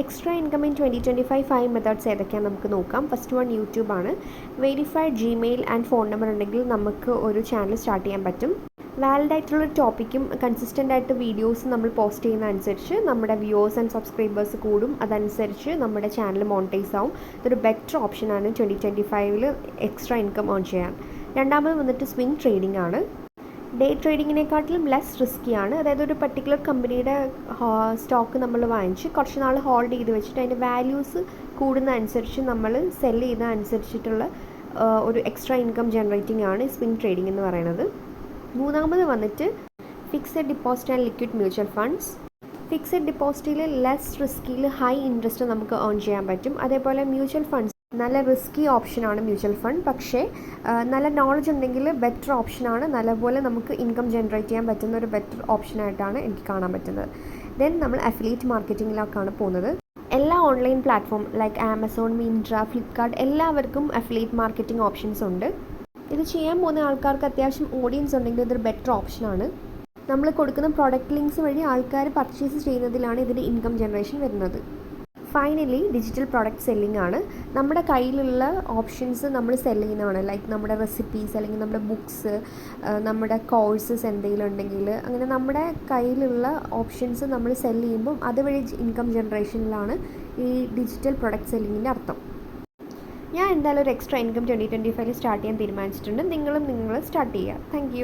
Extra income in 2025 5 methods ഏതൊക്കെയാണ് നമുക്ക് നോക്കാം. ഫസ്റ്റ് വൺ യൂട്യൂബാണ്. Verified Gmail and phone number ഉണ്ടെങ്കിൽ നമുക്ക് ഒരു ചാനൽ സ്റ്റാർട്ട് ചെയ്യാൻ പറ്റും. വാലിഡ് ആയിട്ടുള്ളൊരു ടോപ്പിക്കും കൺസിസ്റ്റൻ്റ് ആയിട്ട് വീഡിയോസ് നമ്മൾ പോസ്റ്റ് ചെയ്യുന്ന അനുസരിച്ച് നമ്മുടെ വ്യൂവേഴ്സ് ആൻഡ് സബ്സ്ക്രൈബേഴ്സ് കൂടും. അതനുസരിച്ച് നമ്മുടെ ചാനൽ മോണിറ്റൈസ് ആവും. ഇതൊരു ബെറ്റർ ഓപ്ഷനാണ് 2025 എക്സ്ട്രാ ഇൻകം ഏൺ ചെയ്യാൻ. രണ്ടാമത് വന്നിട്ട് സ്വിംഗ് ട്രേഡിംഗ് ആണ്. ഡേ ട്രേഡിങ്ങിനെക്കാട്ടിലും ലെസ് റിസ്ക്കിയാണ്. അതായത് ഒരു പർട്ടിക്കുലർ കമ്പനിയുടെ സ്റ്റോക്ക് നമ്മൾ വാങ്ങിച്ച് കുറച്ച് നാൾ ഹോൾഡ് ചെയ്ത് വെച്ചിട്ട് അതിൻ്റെ വാല്യൂസ് കൂടുന്ന അനുസരിച്ച് നമ്മൾ സെല് ചെയ്യുന്ന അനുസരിച്ചിട്ടുള്ള ഒരു എക്സ്ട്രാ ഇൻകം ജനറേറ്റിംഗ് ആണ് സ്വിംഗ് ട്രേഡിംഗ് എന്ന് പറയുന്നത്. മൂന്നാമത് വന്നിട്ട് fixed deposit and liquid mutual funds. Fixed ഡിപ്പോസിറ്റിൽ ലെസ് റിസ്കിൽ ഹൈ ഇൻട്രസ്റ്റ് നമുക്ക് ഏൺ ചെയ്യാൻ പറ്റും. അതേപോലെ മ്യൂച്വൽ ഫണ്ട്സ് നല്ല റിസ്കി ഓപ്ഷനാണ് മ്യൂച്വൽ ഫണ്ട്. പക്ഷേ നല്ല നോളജ് ഉണ്ടെങ്കിൽ ബെറ്റർ ഓപ്ഷനാണ്. നല്ലപോലെ നമുക്ക് ഇൻകം ജനറേറ്റ് ചെയ്യാൻ പറ്റുന്ന ഒരു ബെറ്റർ ഓപ്ഷനായിട്ടാണ് എനിക്ക് കാണാൻ പറ്റുന്നത്. ദെൻ നമ്മൾ അഫിലിയേറ്റ് മാർക്കറ്റിങ്ങിലേക്കാണ് പോകുന്നത്. എല്ലാ online platform like Amazon, Myntra, Flipkart എല്ലാവർക്കും അഫിലിയേറ്റ് മാർക്കറ്റിംഗ് ഓപ്ഷൻസ് ഉണ്ട്. ഇത് ചെയ്യാൻ പോകുന്ന ആൾക്കാർക്ക് അത്യാവശ്യം ഓഡിയൻസ് ഉണ്ടെങ്കിൽ ഇതൊരു ബെറ്റർ ഓപ്ഷനാണ്. നമ്മൾ കൊടുക്കുന്ന പ്രോഡക്റ്റ് ലിങ്ക്സ് വഴി ആൾക്കാർ പർച്ചേസ് ചെയ്യുന്നതിലാണ് ഇതിൻ്റെ ഇൻകം ജനറേഷൻ വരുന്നത്. ഫൈനലി ഡിജിറ്റൽ പ്രോഡക്റ്റ് സെല്ലിംഗ് ആണ്. നമ്മുടെ കയ്യിലുള്ള ഓപ്ഷൻസ് നമ്മൾ സെല് ചെയ്യുന്നതാണ്. ലൈക്ക് നമ്മുടെ റെസിപ്പീസ് അല്ലെങ്കിൽ നമ്മുടെ ബുക്സ്, നമ്മുടെ കോഴ്സസ് എന്തെങ്കിലും ഉണ്ടെങ്കിൽ അങ്ങനെ നമ്മുടെ കയ്യിലുള്ള ഓപ്ഷൻസ് നമ്മൾ സെല് ചെയ്യുമ്പം അതുവഴി ഇൻകം ജനറേഷനിലാണ് ഈ ഡിജിറ്റൽ പ്രോഡക്റ്റ് സെല്ലിങ്ങിൻ്റെ അർത്ഥം. ഞാൻ എന്തായാലും ഒരു എക്സ്ട്രാ ഇൻകം 2025 സ്റ്റാർട്ട് ചെയ്യാൻ തീരുമാനിച്ചിട്ടുണ്ട്. നിങ്ങൾ സ്റ്റാർട്ട് ചെയ്യുക. താങ്ക്